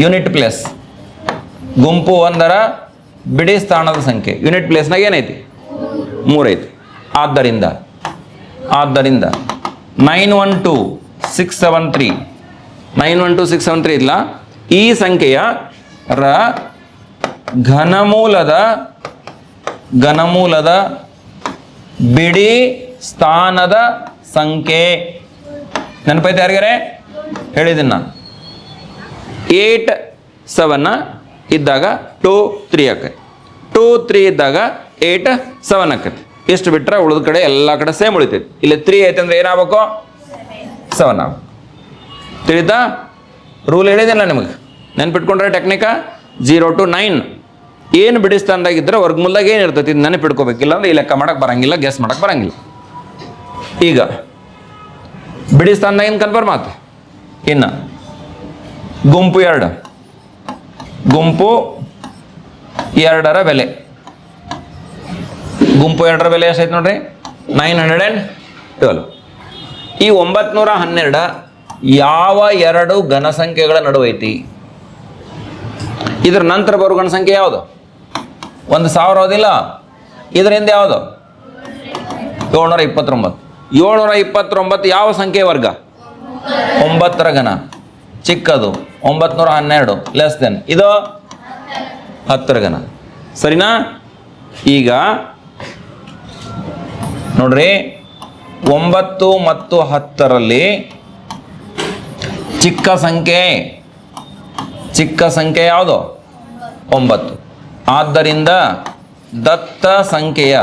ಯೂನಿಟ್ ಪ್ಲೇಸ್. ಗುಂಪು 1ರ ಬಿಡಿ ಸ್ಥಾನದ ಸಂಖ್ಯೆ ಯೂನಿಟ್ ಪ್ಲೇಸ್ನಾಗ ಏನೈತಿ? 3 ಐತಿ. ಆದ್ದರಿಂದ 912673 ಇಲ್ಲ, ಈ ಸಂಖ್ಯೆಯ ಘನಮೂಲದ ಬಿಡಿ ಸ್ಥಾನದ ಸಂಖ್ಯೆ. ನೆನಪೈತೆ ಯಾರಿಗಾರೆ? ಹೇಳಿದ್ದೀನಿ ನಾನು. 8 7 ಇದ್ದಾಗ 2 3 ಆಕೈತಿ, 2 3 ಇದ್ದಾಗ 8 7 ಆಕೈತಿ. ಇಷ್ಟು ಬಿಟ್ಟರೆ ಉಳಿದ ಕಡೆ ಎಲ್ಲ ಕಡೆ ಸೇಮ್ ಉಳಿತೈತಿ. ಇಲ್ಲಿ 3 ಐತೆ ಅಂದ್ರೆ ಏನಾಗಬೇಕು? 7 ಆಗ್ಬೇಕು. ತಿಳಿತಾ? ರೂಲ್ ಹೇಳಿದಿಲ್ಲ ನಿಮಗೆ, ನೆನ್ಪಿಟ್ಕೊಂಡ್ರೆ ಟೆಕ್ನಿಕ 0 to 9 ಏನು ಬಿಡಿಸ್ತಾನದಾಗಿದ್ದರೆ ವರ್ಗಮೂಲದಾಗ ಏನು ಇರ್ತೈತಿ ಇದು ನೆನಪಿಟ್ಕೋಬೇಕಿಲ್ಲ ಅಂದ್ರೆ ಈ ಲೆಕ್ಕ ಮಾಡಕ್ಕೆ ಬರಂಗಿಲ್ಲ, ಗೆಸ್ ಮಾಡಕ್ಕೆ ಬರಂಗಿಲ್ಲ. ಈಗ ಬಿಡಿಸ್ತಾನದಾಗ ಏನು ಕನ್ಫರ್ಮ್ ಆಯ್ತು. ಇನ್ನು ಗುಂಪು 2ರ ಬೆಲೆ, ಗುಂಪು 2ರ ಬೆಲೆ ಎಷ್ಟೈತೆ ನೋಡ್ರಿ? 912. ಈ 912 ಯಾವ 2 ಘನಸಂಖ್ಯೆಗಳ ನಡುವೈತಿ? ಇದ್ರ ನಂತರ ಬರೋ ಘನಸಂಖ್ಯೆ ಯಾವುದು? 1000 ಹೌದಿಲ್ಲ? ಇದರಿಂದ ಯಾವುದು? 729. 729 ಯಾವ ಸಂಖ್ಯೆ ವರ್ಗ? 9ರ ಘನ, ಚಿಕ್ಕದು 912 ಲೆಸ್ ದೆನ್ ಇದು 10ರ ಘನ. ಸರಿನಾ? ಈಗ ನೋಡ್ರಿ, 9 ಮತ್ತು 10ರಲ್ಲಿ ಚಿಕ್ಕ ಸಂಖ್ಯೆ ಯಾವುದು? 9. ಆದ್ದರಿಂದ ದತ್ತ ಸಂಖ್ಯೆಯ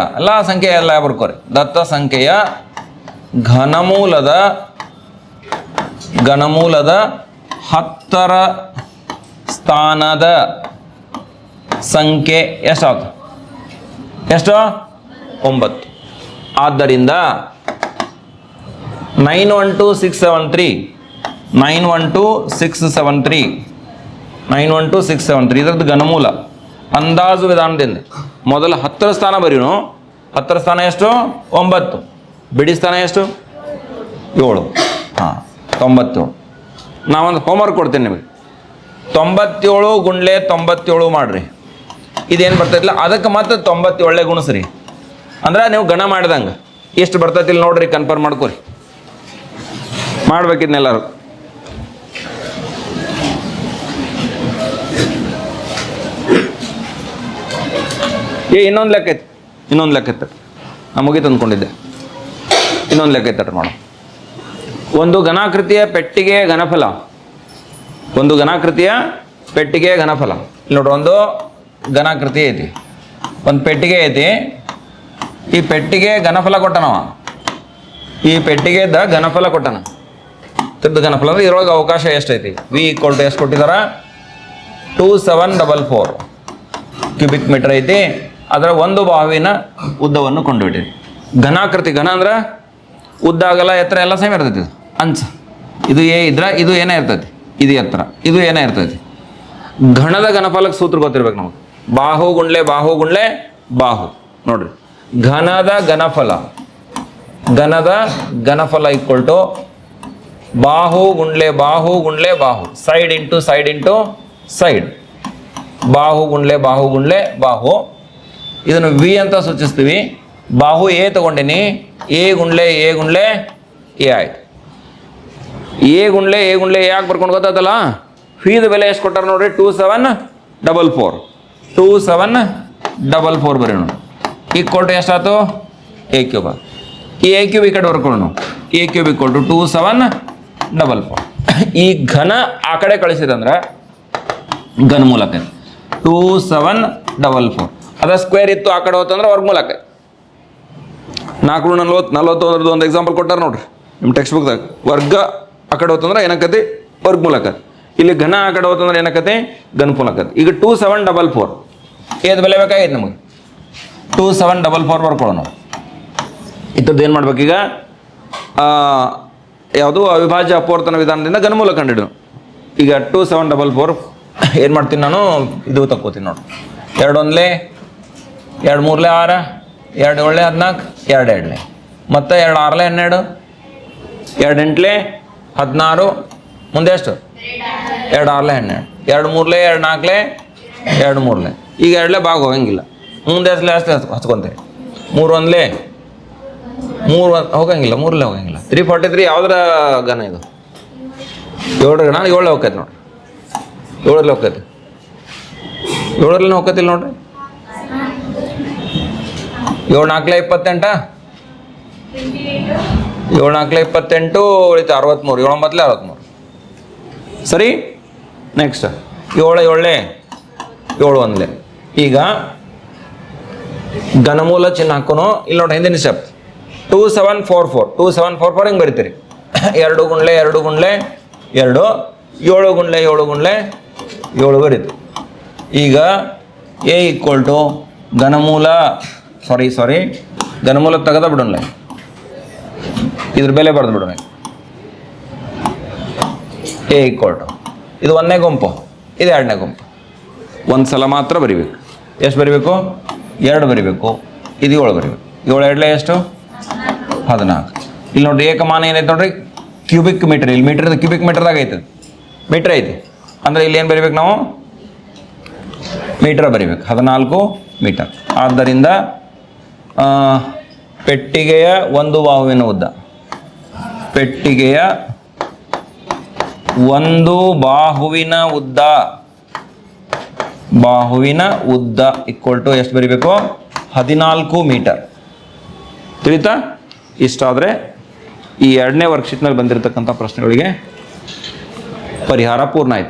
ಎಲ್ಲ ಬರ್ಕೋರಿ, ದತ್ತ ಸಂಖ್ಯೆಯ ಘನಮೂಲದ 10ರ ಸ್ಥಾನದ ಸಂಖ್ಯೆ ಎಷ್ಟಾಯ್ತು? ಎಷ್ಟು? 9. ಆದ್ದರಿಂದ 912673 ಇದರದ್ದು ಘನಮೂಲ ಅಂದಾಜು ವಿಧಾನದಿಂದ ಮೊದಲು 10ರ ಸ್ಥಾನ ಬರೀನು. 10ರ ಸ್ಥಾನ ಎಷ್ಟು? 9. ಬಿಡಿ ಸ್ಥಾನ ಎಷ್ಟು? 7. ಹಾಂ, 97. ನಾವೊಂದು ಹೋಮ್ವರ್ಕ್ ಕೊಡ್ತೀನಿ ನಿಮಗೆ. 97 ಗುಂಡ್ಲೆ 97 ಮಾಡ್ರಿ. ಇದೇನು ಬರ್ತೈತಿಲ್ಲ ಅದಕ್ಕೆ ಮತ್ತೆ 97 ಗುಣಿಸ್ರಿ. ಅಂದ್ರೆ ನೀವು ಗಣ ಮಾಡ್ದಂಗೆ ಎಷ್ಟು ಬರ್ತೈತಿಲ್ಲ ನೋಡ್ರಿ, ಕನ್ಫರ್ಮ್ ಮಾಡ್ಕೊರಿ. ಮಾಡ್ಬೇಕಿದ್ನೆಲ್ಲರೂ. ಇನ್ನೊಂದು ಲೆಕ್ಕ ಐತಿ, ನಮಗೆ ತಂದ್ಕೊಂಡಿದ್ದೆ. ಇನ್ನೊಂದು ಲೆಕ್ಕ ಐತೆ ನೋಡು. ಒಂದು ಘನಾಕೃತಿಯ ಪೆಟ್ಟಿಗೆ ಘನಫಲ, ಇಲ್ಲಿ ನೋಡ್ರಿ, ಒಂದು ಘನಾಕೃತಿ ಐತಿ, ಒಂದು ಪೆಟ್ಟಿಗೆ ಐತಿ. ಈ ಪೆಟ್ಟಿಗೆ ಘನಫಲ ಕೊಟ್ಟನವ, ಈ ಪೆಟ್ಟಿಗೆದ ಘನಫಲ ಕೊಟ್ಟನ. ಘನಫಲ ಅಂದ್ರೆ ಇದ್ರೊಳಗೆ ಅವಕಾಶ ಎಷ್ಟೈತಿ? V = ಎಷ್ಟು ಕೊಟ್ಟಿದಾರ? 2744 ಕ್ಯೂಬಿಕ್ ಮೀಟರ್ ಐತಿ. ಅದರ ಒಂದು ಬಾಹುವಿನ ಉದ್ದವನ್ನು ಕೊಂಡುಬಿಟ್ಟಿರಿ. ಘನಾಕೃತಿ, ಘನ ಅಂದ್ರೆ ಉದ್ದ ಆಗಲ್ಲ ಎತ್ತರ ಎಲ್ಲ ಸೇಮ್ ಇರ್ತೈತಿ. ಅಂಚ ಇದು ಇದು ಏನೇ ಇರ್ತೈತಿ, ಇದು ಎತ್ತರ, ಇದು ಏನೇ ಇರ್ತೈತಿ. ಘನದ ಘನಫಲಕ್ಕೆ ಸೂತ್ರ ಗೊತ್ತಿರ್ಬೇಕು ನಮಗೆ. ಬಾಹು ಗುಂಡ್ಲೆ ಬಾಹು. ನೋಡ್ರಿ, ಘನದ ಘನಫಲ = ಬಾಹು ಗುಂಡ್ಲೆ ಬಾಹು, ಸೈಡ್ ಇಂಟು ಸೈಡ್, ಬಾಹು ಗುಂಡ್ಲೆ ಬಾಹು. ಇದನ್ನು V ಅಂತ ಸೂಚಿಸ್ತೀವಿ. ಬಾಹು A ತಗೊಂಡಿನಿ, A ಗುಂಡ್ಲೆ A ಆಯ್ತು. A ಗುಂಡ್ಲೆ ಯಾಕೆ ಬರ್ಕೊಂಡು ಗೊತ್ತಾಯ್ತಲ್ಲ? ಫೀದ ಬೆಲೆ ಎಷ್ಟು ಕೊಟ್ಟಾರ ನೋಡ್ರಿ? 2744 ಬರೀ ನೋಡಿ. = ಎಷ್ಟಾಯ್ತು? A cube. ಈ A ಕ್ಯೂಬ್ ಈ ಕಡೆ ಬರ್ಕೊಂಡು A ಕ್ಯೂಬ್ = 2744. ಈ ಘನ ಆ ಕಡೆ ಕಳಿಸಿದಂದ್ರೆ ಘನಮೂಲಕ 2744. ಅದ ಸ್ಕ್ವೇರ್ ಇತ್ತು ಆ ಕಡೆ ಹೋತಂದ್ರೆ ವರ್ಗಮೂಲಕ 440 ಒಂದು ಎಕ್ಸಾಂಪಲ್ ಕೊಟ್ಟಾರ ನೋಡ್ರಿ ನಿಮ್ಮ ಟೆಕ್ಸ್ಟ್ ಬುಕ್ದಾಗ. ವರ್ಗ ಆ ಕಡೆ ಹೋತಂದ್ರೆ ಏನಕ್ಕತಿ? ವರ್ಗಮೂಲಕ. ಇಲ್ಲಿ ಘನ ಆ ಕಡೆ ಹೋತಂದ್ರೆ ಏನಕ್ಕತಿ? ಘನಮೂಲಕ. ಈಗ 2744 ಏದು ಬೆಲೆ ಬೇಕಾಗೈತೆ ನಮಗೆ? 2744 ಬರ್ಕೊಳ್ಳೋಣ. ಇಂಥದ್ದು ಏನು ಮಾಡ್ಬೇಕೀಗ? ಯಾವುದು ಅವಿಭಾಜ್ಯ ಅಪವರ್ತನ ವಿಧಾನದಿಂದ ಘನಮೂಲ ಕಂಡಿಡು. ಈಗ 2744 ಏನು ಮಾಡ್ತೀನಿ ನಾನು ಇದು ತಗೋತೀನಿ ನೋಡಿ. 2 1 2 3 6 2 7 14 2 2 ಮತ್ತು 2 6 12 2 8 16 ಮುಂದೆ ಎಷ್ಟು 2 6 12 2 3 2 4 2 3 ಈಗ 2 ಭಾಗ ಹೋಗಂಗಿಲ್ಲ. ಮುಂದೆ ಅಷ್ಟು ಹಚ್ಕೊಂತೀರಿ. 3 1 3 ಹೋಗಂಗಿಲ್ಲ, 3 ಹೋಗಂಗಿಲ್ಲ. 343 ಯಾವುದರ ಗಣ ಇದು? 7 ಗಣ 7 ಹೋಗ್ತೈತೆ ನೋಡಿರಿ. 7 ಹೋಗ್ತೈತೆ, 7 ಹೋಗ್ತೈತಿಲ್ಲ ನೋಡ್ರಿ. 7 4 28 7 4 28 ಉಳಿತು 63 7 9 63. ಸರಿ, ನೆಕ್ಸ್ಟ್ 7 7 7 1. ಈಗ ಘನಮೂಲ ಚಿಹ್ನೆ ಹಾಕೋನು. ಇಲ್ಲಿ ನೋಡಿ ಹಿಂದಿನ ಸ್ಟೆಪ್ 2744 2744 ಹಿಂಗೆ ಬರೀತೀರಿ. 2 ಗುಂಡ್ಲೆ 2 ಗುಂಡ್ಲೆ 2 7 ಗುಂಡ್ಲೆ 7 ಗುಂಡ್ಲೆ 7 ಬರೀತು. ಈಗ ಎ ಈಕ್ವಲ್ ಟು ಘನಮೂಲ ಸಾರಿ ಘನಮೂಲ ತೆಗೆದ ಬಿಡೋಣ, ಇದ್ರ ಬೆಲೆ ಬರೆದು ಬಿಡೋಣ. ಎ ಈಕ್ವಲ್ ಟು ಇದು 1ನೇ ಗುಂಪು, ಇದು 2ನೇ ಗುಂಪು. ಒಂದು ಸಲ ಮಾತ್ರ ಬರಿಬೇಕು. ಎಷ್ಟು ಬರಿಬೇಕು? 2 ಬರಿಬೇಕು. ಇದು 7 ಬರಿಬೇಕು. 7 2 ಎಷ್ಟು? 14. ಇಲ್ಲಿ ನೋಡ್ರಿ ಏಕಮಾನ ಏನೈತೆ ನೋಡ್ರಿ, ಕ್ಯೂಬಿಕ್ ಮೀಟರ್. ಇಲ್ಲಿ ಮೀಟರ್ ಕ್ಯೂಬಿಕ್ ಮೀಟರ್ದಾಗ ಐತೆ, ಮೀಟ್ರ್ ಐತಿ ಅಂದರೆ ಇಲ್ಲಿ ಏನು ಬರಿಬೇಕು ನಾವು? ಮೀಟ್ರ್ ಬರಿಬೇಕು. 14 ಮೀಟರ್. ಆದ್ದರಿಂದ ಪೆಟ್ಟಿಗೆಯ ಒಂದು ಬಾಹುವಿನ ಉದ್ದ, ಪೆಟ್ಟಿಗೆಯ ಒಂದು ಬಾಹುವಿನ ಉದ್ದ ಈಕ್ವಲ್ ಟು ಎಷ್ಟು ಬರಿಬೇಕು? 14 ಮೀಟರ್. ತಿಳಿತಾ? ಇಷ್ಟಾದರೆ ಈ 2ನೇ ವರ್ಕ್ಶೀಟ್ನಲ್ಲಿ ಬಂದಿರತಕ್ಕಂಥ ಪ್ರಶ್ನೆಗಳಿಗೆ ಪರಿಹಾರ ಪೂರ್ಣ ಆಯಿತು.